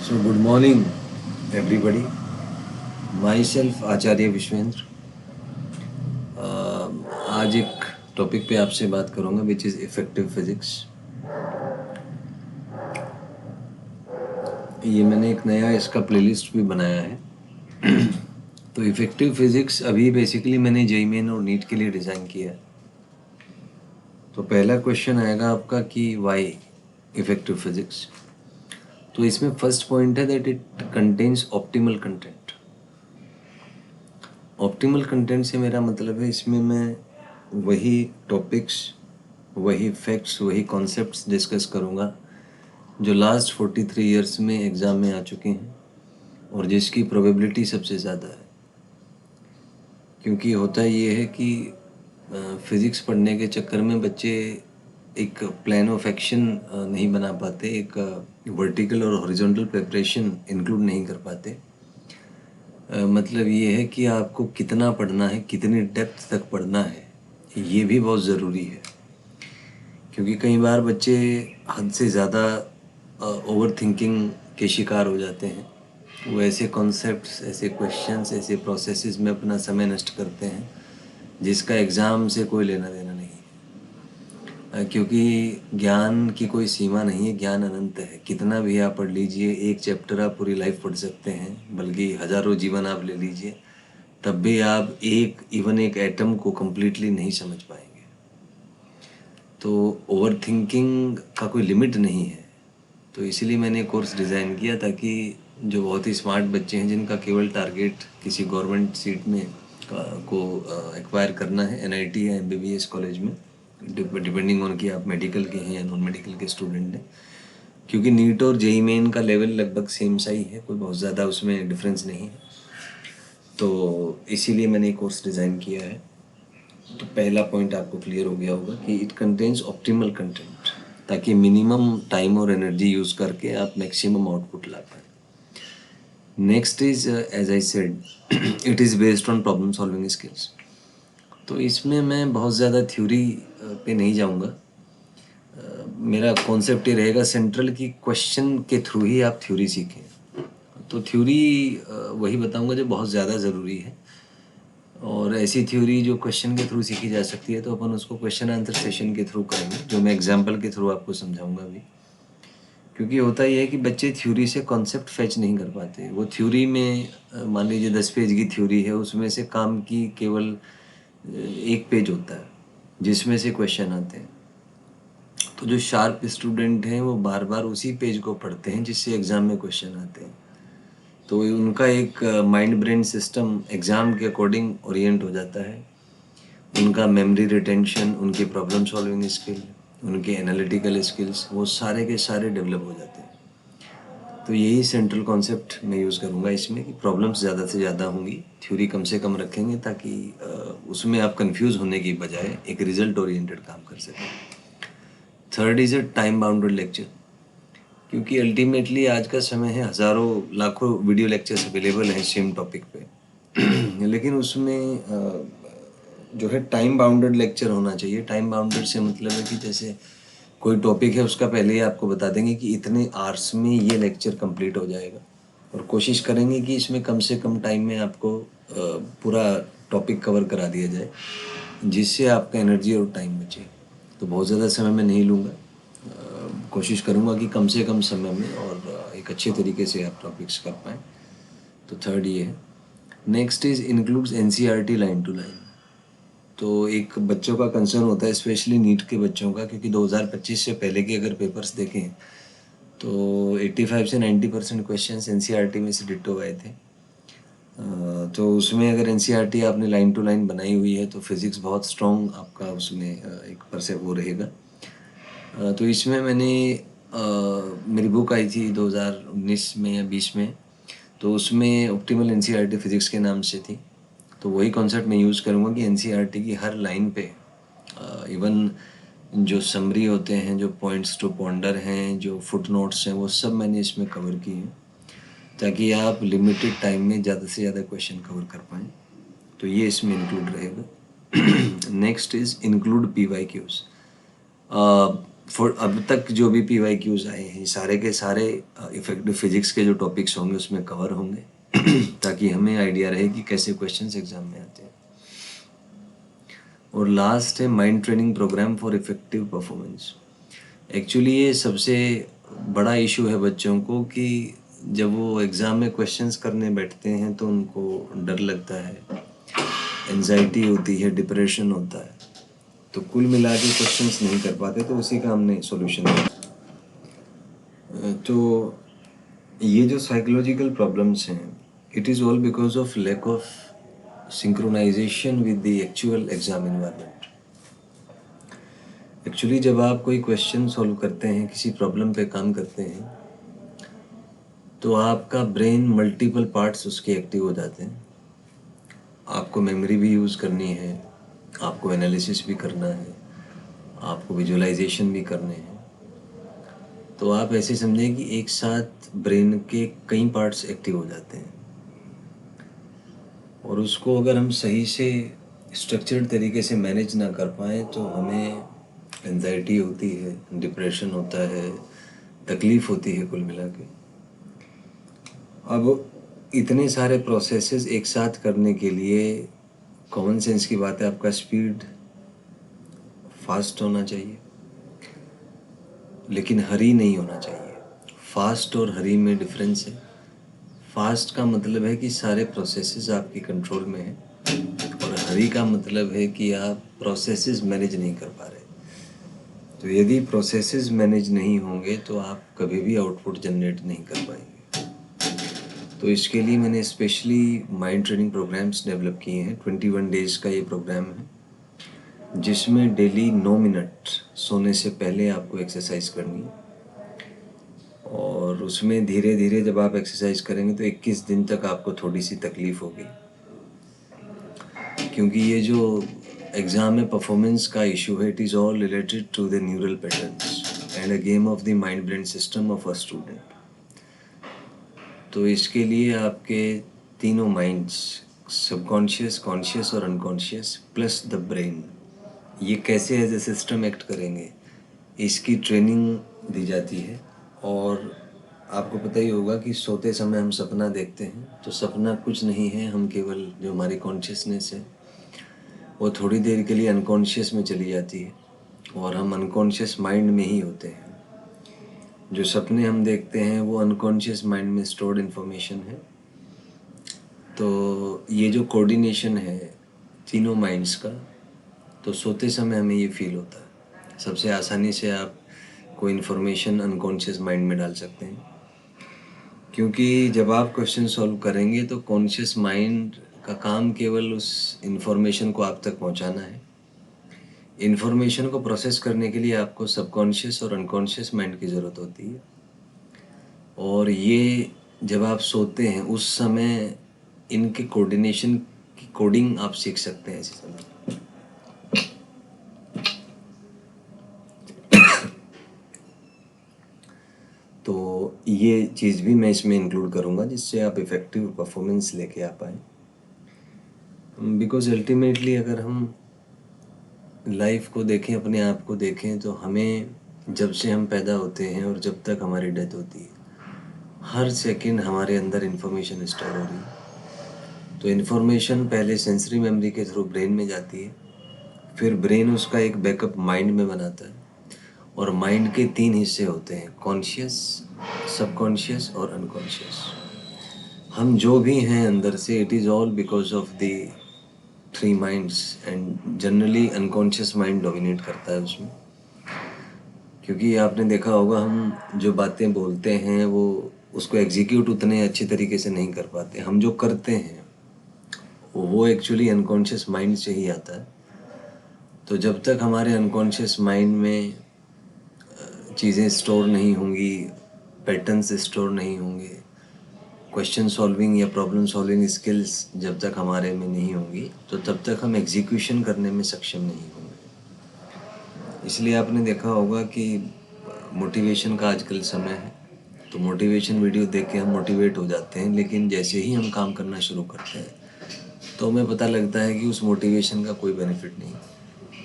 So good morning everybody. Myself आचार्य विश्वेंद्र। आज एक topic पे आपसे बात करूँगा विच इज़ इफ़ेक्टिव फिज़िक्स। ये मैंने एक नया इसका प्लेलिस्ट भी बनाया है। तो इफ़ेक्टिव फिज़िक्स अभी बेसिकली मैंने जेईई मेन और नीट के लिए डिज़ाइन किया है। तो पहला क्वेश्चन आएगा आपका कि वाई इफ़ेक्टिव फिज़िक्स। तो इसमें फर्स्ट पॉइंट है that it contains optimal content. Optimal content से मेरा मतलब है इसमें मैं वही टॉपिक्स, वही फैक्ट्स, वही कॉन्सेप्ट्स डिस्कस करूँगा जो लास्ट 43 ईयर्स में एग्ज़ाम में आ चुके हैं और जिसकी प्रोबेबिलिटी सबसे ज़्यादा है। क्योंकि होता ये है कि फ़िज़िक्स पढ़ने के चक्कर में बच्चे एक प्लान ऑफ एक्शन नहीं बना पाते, एक वर्टिकल और हॉरिजॉन्टल प्रिपरेशन इंक्लूड नहीं कर पाते। मतलब ये है कि आपको कितना पढ़ना है, कितनी डेप्थ तक पढ़ना है, ये भी बहुत ज़रूरी है। क्योंकि कई बार बच्चे हद से ज़्यादा ओवर थिंकिंग के शिकार हो जाते हैं। वो ऐसे कॉन्सेप्ट्स, ऐसे क्वेश्चंस, ऐसे प्रोसेसेस में अपना समय नष्ट करते हैं जिसका एग्ज़ाम से कोई लेना देना नहीं है। क्योंकि ज्ञान की कोई सीमा नहीं है, ज्ञान अनंत है। कितना भी आप पढ़ लीजिए, एक चैप्टर आप पूरी लाइफ पढ़ सकते हैं, बल्कि हज़ारों जीवन आप ले लीजिए, तब भी आप एक एटम को कम्प्लीटली नहीं समझ पाएंगे। तो ओवर थिंकिंग का कोई लिमिट नहीं है। तो इसीलिए मैंने कोर्स डिज़ाइन किया ताकि जो बहुत ही स्मार्ट बच्चे हैं, जिनका केवल टारगेट किसी गवर्नमेंट सीट में को एक्वायर करना है एनआईटी या एमबीबीएस कॉलेज में, डिपेंडिंग ऑन कि आप मेडिकल के हैं या नॉन मेडिकल के स्टूडेंट हैं। क्योंकि नीट और जेईई मेन का लेवल लगभग सेम सा ही है, कोई बहुत ज़्यादा उसमें डिफरेंस नहीं है। तो इसीलिए मैंने कोर्स डिज़ाइन किया है। तो पहला पॉइंट आपको क्लियर हो गया होगा कि इट कंटेन्स ऑप्टिमल कंटेंट, ताकि मिनिमम टाइम और एनर्जी यूज़ करके आप मैक्सिमम आउटपुट ला पाएँ। Next is as I said it is based on problem solving skills. तो इसमें मैं बहुत ज़्यादा थ्योरी पे नहीं जाऊँगा। मेरा कॉन्सेप्ट ये रहेगा सेंट्रल की क्वेश्चन के थ्रू ही आप थ्योरी सीखें। तो थ्योरी वही बताऊँगा जो बहुत ज़्यादा ज़रूरी है, और ऐसी थ्योरी जो क्वेश्चन के थ्रू सीखी जा सकती है तो अपन उसको क्वेश्चन आंसर सेशन के थ्रू करेंगे, जो मैं एग्जांपल के थ्रू आपको समझाऊंगा अभी। क्योंकि होता ये है कि बच्चे थ्योरी से कॉन्सेप्ट फैच नहीं कर पाते। वो थ्योरी में मान लीजिए 10 पेज की थ्योरी है, उसमें से काम की केवल 1 पेज होता है जिसमें से क्वेश्चन आते हैं। तो जो शार्प स्टूडेंट हैं वो बार बार उसी पेज को पढ़ते हैं जिससे एग्ज़ाम में क्वेश्चन आते हैं। तो उनका एक माइंड ब्रेन सिस्टम एग्ज़ाम के अकॉर्डिंग ओरिएंट हो जाता है। उनका मेमोरी रिटेंशन, उनकी प्रॉब्लम सॉल्विंग स्किल, उनके एनालिटिकल स्किल्स, वो सारे के सारे डेवलप हो जाते हैं। तो यही सेंट्रल कॉन्सेप्ट मैं यूज़ करूँगा इसमें कि प्रॉब्लम्स ज़्यादा से ज़्यादा होंगी, थ्योरी कम से कम रखेंगे, ताकि उसमें आप कंफ्यूज होने की बजाय एक रिजल्ट ओरिएंटेड काम कर सकें। Third is a time bounded lecture. क्योंकि अल्टीमेटली आज का समय है, हज़ारों लाखों वीडियो लेक्चर्स अवेलेबल हैं सेम टॉपिक पे। लेकिन उसमें जो है टाइम बाउंडेड लेक्चर होना चाहिए। टाइम बाउंडेड से मतलब है कि जैसे कोई टॉपिक है, उसका पहले ही आपको बता देंगे कि इतने आवर्स में ये लेक्चर कंप्लीट हो जाएगा, और कोशिश करेंगे कि इसमें कम से कम टाइम में आपको पूरा टॉपिक कवर करा दिया जाए, जिससे आपका एनर्जी और टाइम बचे। तो बहुत ज़्यादा समय मैं नहीं लूँगा, कोशिश करूँगा कि कम से कम समय में और एक अच्छे तरीके से आप टॉपिक्स कर पाएँ। तो थर्ड ये है। Next is includes NCERT line to line. तो एक बच्चों का कंसर्न होता है, स्पेशली नीट के बच्चों का, क्योंकि 2025 से पहले के अगर पेपर्स देखें तो 85 से 90% क्वेश्चंस एनसीईआरटी में से डिट्टो आए थे। तो उसमें अगर एनसीईआरटी आपने लाइन टू लाइन बनाई हुई है तो फिज़िक्स बहुत स्ट्रॉन्ग आपका उसमें एक परसे वो रहेगा। तो इसमें मैंने मेरी बुक आई थी 2019 में या 20 में, तो उसमें ऑप्टिमल एनसीईआरटी फिज़िक्स के नाम से थी। तो वही कॉन्सेप्ट मैं यूज़ करूँगा कि एनसीईआरटी की हर लाइन पे इवन जो समरी होते हैं, जो पॉइंट्स टू पॉन्डर हैं, जो फुट नोट्स हैं, वो सब मैंने इसमें कवर किए हैं, ताकि आप लिमिटेड टाइम में ज़्यादा से ज़्यादा क्वेश्चन कवर कर पाएँ। तो ये इसमें इंक्लूड रहेगा। Next is include P Y Qs. For अब तक जो भी PYQs आए हैं सारे के सारे इफेक्टिव फिजिक्स के जो टॉपिक्स होंगे उसमें कवर होंगे ताकि हमें आइडिया रहे कि कैसे क्वेश्चंस एग्जाम में आते हैं। और लास्ट है mind training programme for effective performance. Actually ये सबसे बड़ा इशू है बच्चों को कि जब वो एग्ज़ाम में क्वेश्चंस करने बैठते हैं तो उनको डर लगता है, एंजाइटी होती है, डिप्रेशन होता है, तो कुल मिला के क्वेश्चंस नहीं कर पाते। तो उसी का हमने सॉल्यूशन दिया। तो ये जो साइकोलॉजिकल प्रॉब्लम्स हैं, it is all because of lack of synchronisation with the actual exam environment. Actually जब आप कोई क्वेश्चन सॉल्व करते हैं, किसी प्रॉब्लम पे काम करते हैं, तो आपका ब्रेन मल्टीपल पार्ट्स उसके एक्टिव हो जाते हैं। आपको मेमोरी भी यूज़ करनी है, आपको एनालिसिस भी करना है, आपको विजुअलाइजेशन भी करने हैं। तो आप ऐसे समझें कि एक साथ ब्रेन के कई पार्ट्स एक्टिव हो जाते हैं, और उसको अगर हम सही से स्ट्रक्चर्ड तरीके से मैनेज ना कर पाएँ तो हमें एंजाइटी होती है, डिप्रेशन होता है, तकलीफ़ होती है कुल मिला के। अब इतने सारे प्रोसेसेस एक साथ करने के लिए कॉमन सेंस की बात है, आपका स्पीड फास्ट होना चाहिए, लेकिन हरी नहीं होना चाहिए। फास्ट और हरी में डिफरेंस है। फास्ट का मतलब है कि सारे प्रोसेसेस आपके कंट्रोल में हैं, और हरी का मतलब है कि आप प्रोसेसेस मैनेज नहीं कर पा रहे। तो यदि प्रोसेसेस मैनेज नहीं होंगे तो आप कभी भी आउटपुट जनरेट नहीं कर पाएंगे। तो इसके लिए मैंने specially mind training programmes develop किए हैं। 21 डेज़ का ये प्रोग्राम है जिसमें डेली 9 मिनट सोने से पहले आपको एक्सरसाइज करनी है, और उसमें धीरे धीरे जब आप एक्सरसाइज करेंगे तो 21 दिन तक आपको थोड़ी सी तकलीफ़ होगी, क्योंकि ये जो एग्ज़ाम में परफॉर्मेंस का इशू है, it is all related to the neural patterns and a game of the mind brain system of a student. तो इसके लिए आपके तीनों माइंड्स, सबकॉन्शियस, कॉन्शियस और अनकॉन्शियस प्लस द ब्रेन, ये कैसे एज ए सिस्टम एक्ट करेंगे, इसकी ट्रेनिंग दी जाती है। और आपको पता ही होगा कि सोते समय हम सपना देखते हैं, तो सपना कुछ नहीं है, हम केवल जो हमारी कॉन्शियसनेस है वो थोड़ी देर के लिए अनकॉन्शियस में चली जाती है, और हम अनकॉन्शियस माइंड में ही होते हैं। जो सपने हम देखते हैं वो अनकॉन्शियस माइंड में स्टोर्ड इन्फॉर्मेशन है। तो ये जो कोऑर्डिनेशन है तीनों माइंड्स का, तो सोते समय हमें ये फील होता है। सबसे आसानी से आप कोई इन्फॉर्मेशन अनकॉन्शियस माइंड में डाल सकते हैं, क्योंकि जब आप क्वेश्चन सॉल्व करेंगे तो कॉन्शियस माइंड का काम केवल उस इन्फॉर्मेशन को आप तक पहुंचाना है। इन्फॉर्मेशन को प्रोसेस करने के लिए आपको सबकॉन्शियस और अनकॉन्शियस माइंड की ज़रूरत होती है, और ये जब आप सोते हैं उस समय इनके कोऑर्डिनेशन की कोडिंग आप सीख सकते हैं ऐसे समय। तो ये चीज़ भी मैं इसमें इंक्लूड करूँगा जिससे आप इफ़ेक्टिव परफॉर्मेंस लेके आ पाएँ। बिकॉज़ अल्टीमेटली अगर हम लाइफ को देखें, अपने आप को देखें, तो हमें जब से हम पैदा होते हैं और जब तक हमारी डेथ होती है, हर सेकंड हमारे अंदर इन्फॉर्मेशन स्टोर हो रही है। तो इन्फॉर्मेशन पहले सेंसरी मेमोरी के थ्रू ब्रेन में जाती है, फिर ब्रेन उसका एक बैकअप माइंड में बनाता है, और माइंड के 3 हिस्से होते हैं, कॉन्शियस, सबकॉन्शियस और अनकॉन्शियस। हम जो भी हैं अंदर से, it is all because of the 3 minds, and generally unconscious mind dominate करता है उसमें। क्योंकि आपने देखा होगा हम जो बातें बोलते हैं वो उसको एग्जीक्यूट उतने अच्छे तरीके से नहीं कर पाते। हम जो करते हैं वो एक्चुअली अनकॉन्शियस माइंड से ही आता है। तो जब तक हमारे अनकॉन्शियस माइंड में चीज़ें स्टोर नहीं होंगी, पैटर्न्स स्टोर नहीं होंगे, क्वेश्चन सॉल्विंग या प्रॉब्लम सॉल्विंग स्किल्स जब तक हमारे में नहीं होंगी, तो तब तक हम एग्जीक्यूशन करने में सक्षम नहीं होंगे। इसलिए आपने देखा होगा कि मोटिवेशन का आजकल समय है, तो मोटिवेशन वीडियो देख के हम मोटिवेट हो जाते हैं, लेकिन जैसे ही हम काम करना शुरू करते हैं तो हमें पता लगता है कि उस मोटिवेशन का कोई बेनिफिट नहीं,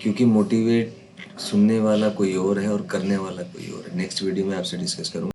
क्योंकि मोटिवेट सुनने वाला कोई और है और करने वाला कोई और है। नेक्स्ट वीडियो में आपसे डिस्कस करूँगा।